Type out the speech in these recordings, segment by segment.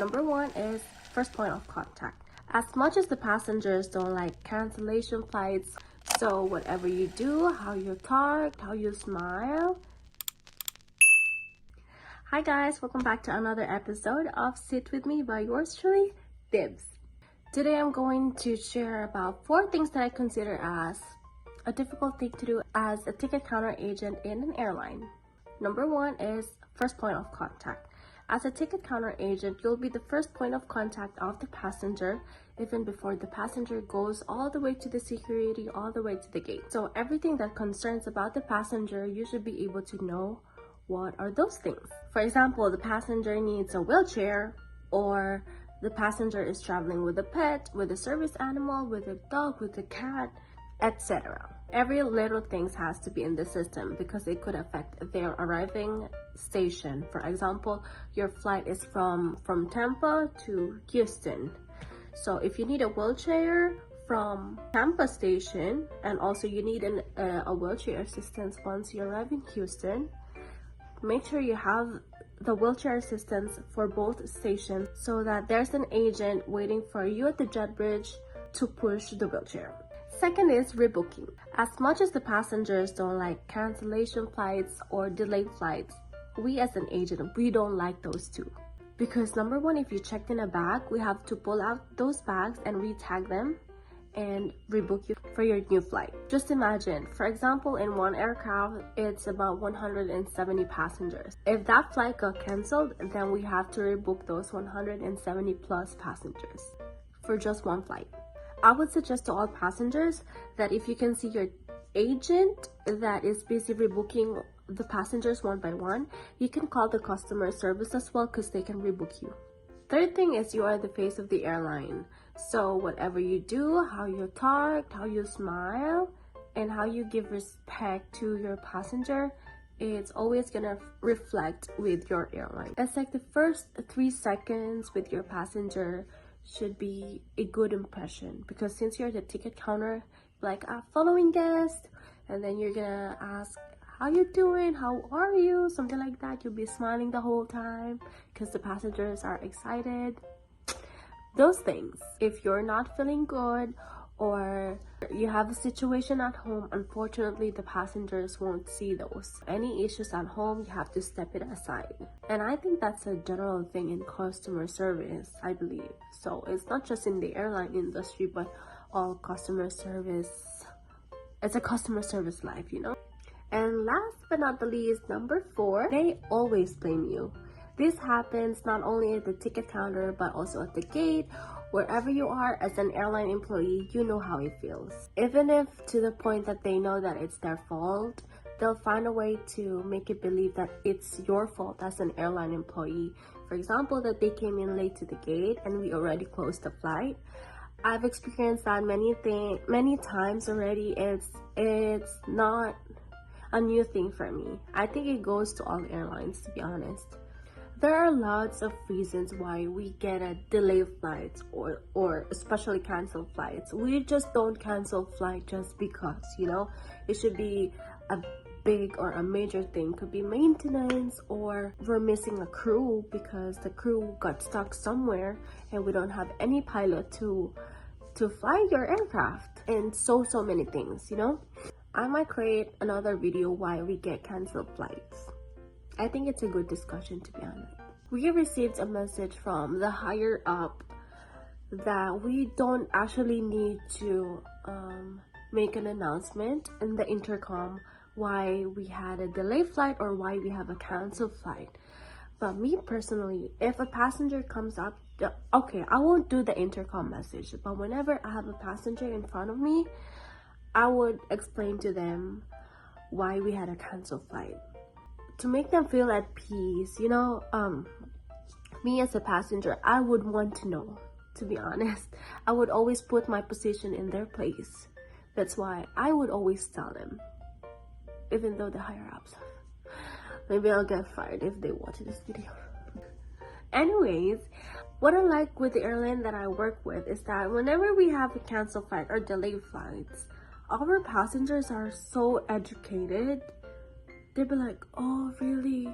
Number one is first point of contact. As much as the passengers don't like cancellation flights, so whatever you do, how you talk, how you smile. Hi guys, welcome back to another episode of Sit With Me by yours truly, Dibs. Today I'm going to share about 4 things that I consider as a difficult thing to do as a ticket counter agent in an airline. Number one is first point of contact. As a ticket counter agent, you'll be the first point of contact of the passenger, even before the passenger goes all the way to the security, all the way to the gate. So everything that concerns about the passenger, you should be able to know what are those things. For example, the passenger needs a wheelchair, or the passenger is traveling with a pet, with a service animal, with a dog, with a cat, etc. Every little thing has to be in the system because it could affect their arriving station. For example, your flight is from Tampa to Houston. So if you need a wheelchair from Tampa station, and also you need a wheelchair assistance once you arrive in Houston, make sure you have the wheelchair assistance for both stations so that there's an agent waiting for you at the jet bridge to push the wheelchair. Second is rebooking. As much as the passengers don't like cancellation flights or delayed flights, we as an agent, we don't like those too. Because number one, if you checked in a bag, we have to pull out those bags and re-tag them and rebook you for your new flight. Just imagine, for example, in one aircraft, it's about 170 passengers. If that flight got canceled, then we have to rebook those 170 plus passengers for just one flight. I would suggest to all passengers that if you can see your agent that is busy rebooking the passengers one by one, you can call the customer service as well because they can rebook you. Third thing is you are the face of the airline. So whatever you do, how you talk, how you smile, and how you give respect to your passenger, it's always gonna reflect with your airline. It's like the first 3 seconds with your passenger should be a good impression, because since you're the ticket counter, like a following guest, and then you're gonna ask, how you doing, how are you, something like that. You'll be smiling the whole time because the passengers are excited. Those things. If you're not feeling good or you have a situation at home, unfortunately the passengers won't see those. Any issues at home, you have to step it aside. And I think that's a general thing in customer service, I believe. So it's not just in the airline industry, but all customer service. It's a customer service life, you know. And last but not the least, number 4, they always blame you. This happens not only at the ticket counter, but also at the gate. Wherever you are as an airline employee, you know how it feels. Even if to the point that they know that it's their fault, they'll find a way to make it believe that it's your fault as an airline employee. For example, that they came in late to the gate and we already closed the flight. I've experienced that many times already. It's not a new thing for me. I think it goes to all airlines, to be honest. There are lots of reasons why we get a delayed flights or especially canceled flights. We just don't cancel flight just because, you know. It should be a big or a major thing. Could be maintenance, or we're missing a crew because the crew got stuck somewhere and we don't have any pilot to fly your aircraft, and so many things, you know. I might create another video why we get canceled flights. I think it's a good discussion, to be honest. We received a message from the higher up that we don't actually need to make an announcement in the intercom why we had a delayed flight or why we have a canceled flight. But me personally, if a passenger comes up, okay, I won't do the intercom message, but whenever I have a passenger in front of me, I would explain to them why we had a canceled flight to make them feel at peace, you know. Me as a passenger, I would want to know, to be honest. I would always put my position in their place. That's why I would always tell them, even though the higher ups, maybe I'll get fired if they watch this video. Anyways, what I like with the airline that I work with is that whenever we have a canceled flight or delayed flights, our passengers are so educated. They'll be like, oh really?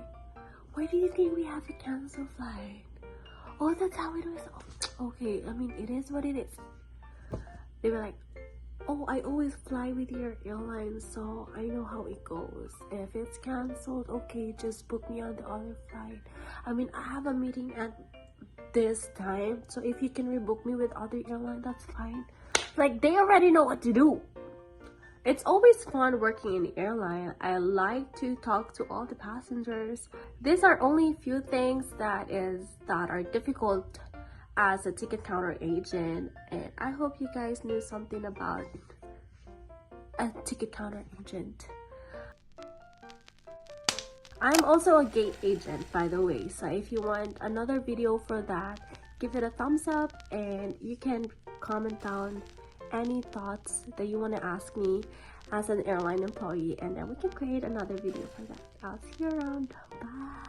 Why do you think we have a canceled flight? Oh, that's how it is. Oh, okay, I mean, it is what it is. They were like, oh, I always fly with your airline, so I know how it goes. If it's canceled, okay, just book me on the other flight. I mean, I have a meeting at this time, so if you can rebook me with other airline, that's fine. Like, they already know what to do. It's always fun working in the airline. I like to talk to all the passengers. These are only few things that are difficult as a ticket counter agent, and I hope you guys knew something about a ticket counter agent. I'm also a gate agent, by the way, so if you want another video for that, give it a thumbs up, and you can comment down any thoughts that you want to ask me as an airline employee, and then we can create another video for that. I'll see you around. Bye.